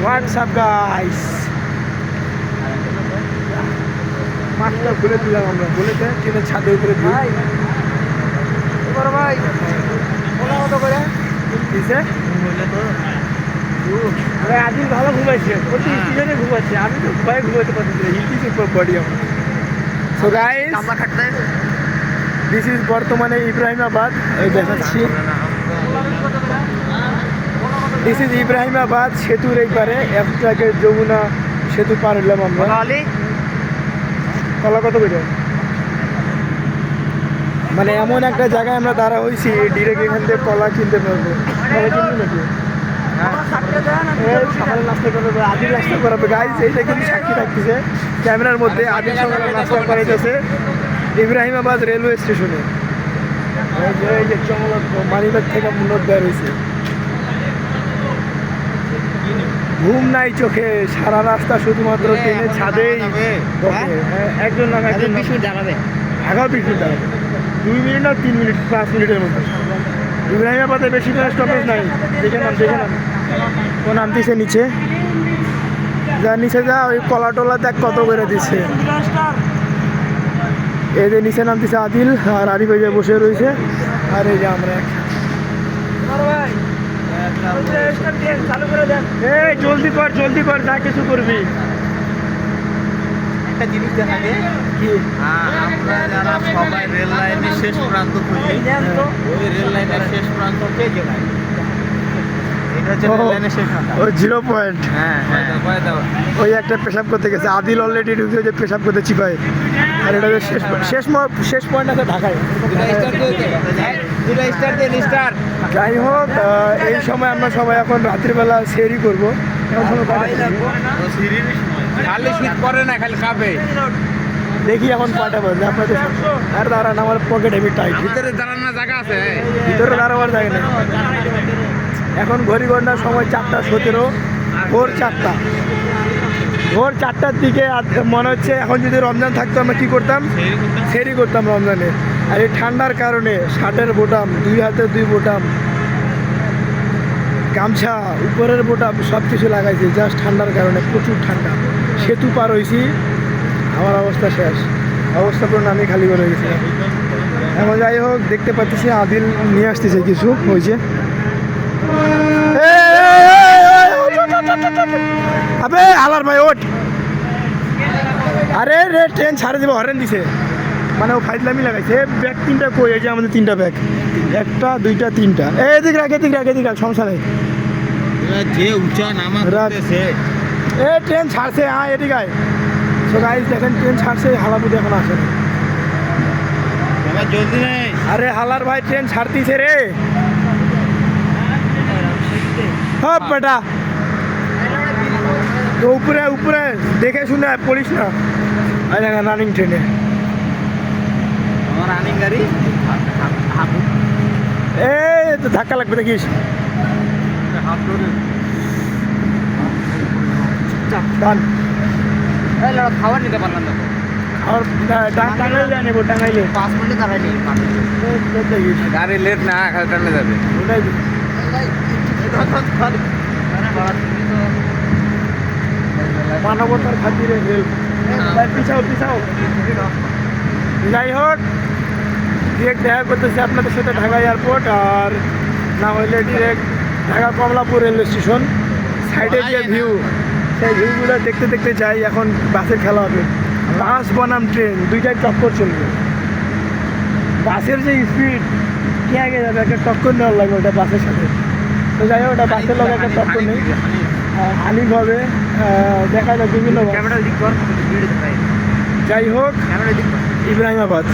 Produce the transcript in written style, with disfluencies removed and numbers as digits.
WhatsApp guys, মাছটা ঘুরে দিলাম আমরা, বলেছে ট্রেনের ছাদের উপরে ভাই ভাই ওলা কত করে দিছে আরে আদিল ভালো ঘুমাইছে, প্রতি স্টেশনে ঘুমাচ্ছে, আমি তো ভয়ে ঘুমাতে পারছি না, হিলটির উপর বডি আমার। সো গাইস দিস ইজ বর্তমানে ইব্রাহিমাবাদ, এই দেখাচ্ছি দিস ইজ ইব্রাহিমাবাদ সেতুর একবারে একটু আগে যমুনা সেতু পার হলাম আমরা। কলা কত করে মানে এমন একটা জায়গায় আমরা দাঁড়া হয়েছি, ডিরেক্ট এখান থেকে কলা কিনতে পারবো। সকালে নাস্তা করবে, আদিল নাস্তা করাবে গাইস, এইটা কিন্তু সাক্ষী থাকতেছে ক্যামেরার মধ্যে। আদিল সকালে নাস্তা করাইতেছে ইব্রাহিমাবাদ রেলওয়ে স্টেশনে। এই যে চমলক মানিব্যাগ থেকে মুন্নত বের হয়েছে, ঘুম নাই চোখে, সারা রাস্তা শুধুমাত্র ট্রেনের ছাদেই একজন নামে একজন 20 মিনিট দাঁড়াবে, 20 মিনিট দাঁড়াবে, 2 মিনিট না 3 মিনিট 5 মিনিটের মধ্যে। ইব্রাহিমাবাদে বেশি করে স্টপেজ নাই, দেখে নাম ও নামতেছে নিচে, যা নিচে যা ওই কলা টলা দেখ কত করে দিচ্ছে। এই যে নিচে নামতেছে আদিল আর আরিফ ভাই বসে রয়েছে, আর এই যে আমরা জলদি কর যা কিছু করবি। একটা জিনিস দেখা যায় কি, আমরা যারা সবাই রেল লাইনের শেষ প্রান্ত খুঁজি, ওই রেল লাইনের শেষ প্রান্ত কে গেলাম, এটা হচ্ছে রেল লাইনের শেষ প্রান্ত, ওই 0 পয়েন্ট। হ্যাঁ ওই একটা পেশাব করতে গেছে আদিল, অলরেডি ঢুকে যে পেশাব করতে চিপায়, আর এটা শেষ পয়েন্ট আছে ঢাকায়। যাই হোক, এই সময় আমরা সবাই এখন রাত্রিবেলা সেরি করবো, খালি শীত করে না, খালি খাবে। দেখি এখন কয়টা বাজে আপনাদের, আর দাঁড়ান আমার পকেট হেভি টাইট, ভিতরে দাঁড়ানোর জায়গা আছে, ভিতরে দাঁড়াবার জায়গা নেই। এখন ঘড়ি ঘন্টার সময় 4:17, ভোর 4টা, ভোর 4টার দিকে মনে হচ্ছে এখন যদি রমজান থাকতো আমরা কী করতাম, সেরি করতাম রমজানে। আর এই ঠান্ডার কারণে শার্টের বোতাম, 2 হাতে 2 বোতাম, গামছা উপরের বোতাম সব কিছু লাগাইছি, জাস্ট ঠান্ডার কারণে, প্রচুর ঠান্ডা। সেতু পার হয়েছি, আমার অবস্থা শেষ, অবস্থা পুরো আমি খালি করে গেছিলাম। এখন যাই হোক, দেখতে পাচ্ছি আদিল নিয়ে আসতেছে কিছু, হয়েছে আবে আলার ভাই ওঠ, আরে রে ট্রেন ছাড়ে দেবে, হরেন দিছে, মানে ও ফাইজলামি লাগাইছে। ব্যাগ 3টা কই, এই যে আমাদের 3টা ব্যাগ, 1টা 2টা 3টা, এদিক রাখ সমস্যা নেই, যে উঁচা নামা করতেছে। ট্রেন ছাড়ছে, হ্যাঁ এদিকে আয়। সো গাইস দেখেন ট্রেন ছাড়ছে, হালাপুদি এখন আসে না, জলদি নেই। আরে হালার ভাই ট্রেন ছাড়তিছে রে, হ্যাঁ বেটা তো উপরে দেখে শুনে পড়িস না। রানিং ট্রেনে আমার রানিং গাড়ি, এই তো ধাক্কা লাগবে দেখিস, ডান খাবার নিতে পারলাম না, আর টাঙ্গাইলে নেবো, টাঙ্গাইলে 5 মিনিট দাঁড়াই নেই, গাড়ি লেট না, খালি টানে যাবে। ওটাই মানবতার খাতিরে হেল্প, পিছাও। যাই হোক, ডিরেক্ট দেখা করতেছি আপনাদের সাথে ঢাকা এয়ারপোর্ট, আর না হলে direct Dhaka Kamalapur railway station. সাইডের যে ভিউ, সেই ভিউগুলো দেখতে দেখতে যাই। এখন বাসের খেলা হবে, বাস বনাম ট্রেন, দুইটাই টক্কর চলবে। বাসের যে স্পিড কে আগে যাবে, একটা টক্কর নেওয়ার লাগবে ওটা বাসের সাথে। তো যাই হোক, ওটা বাসের লগে একটা টক্কর নেই, হানিফ হবে, দেখা যায় বিভিন্ন। যাই হোক, ইব্রাহিমাবাদ।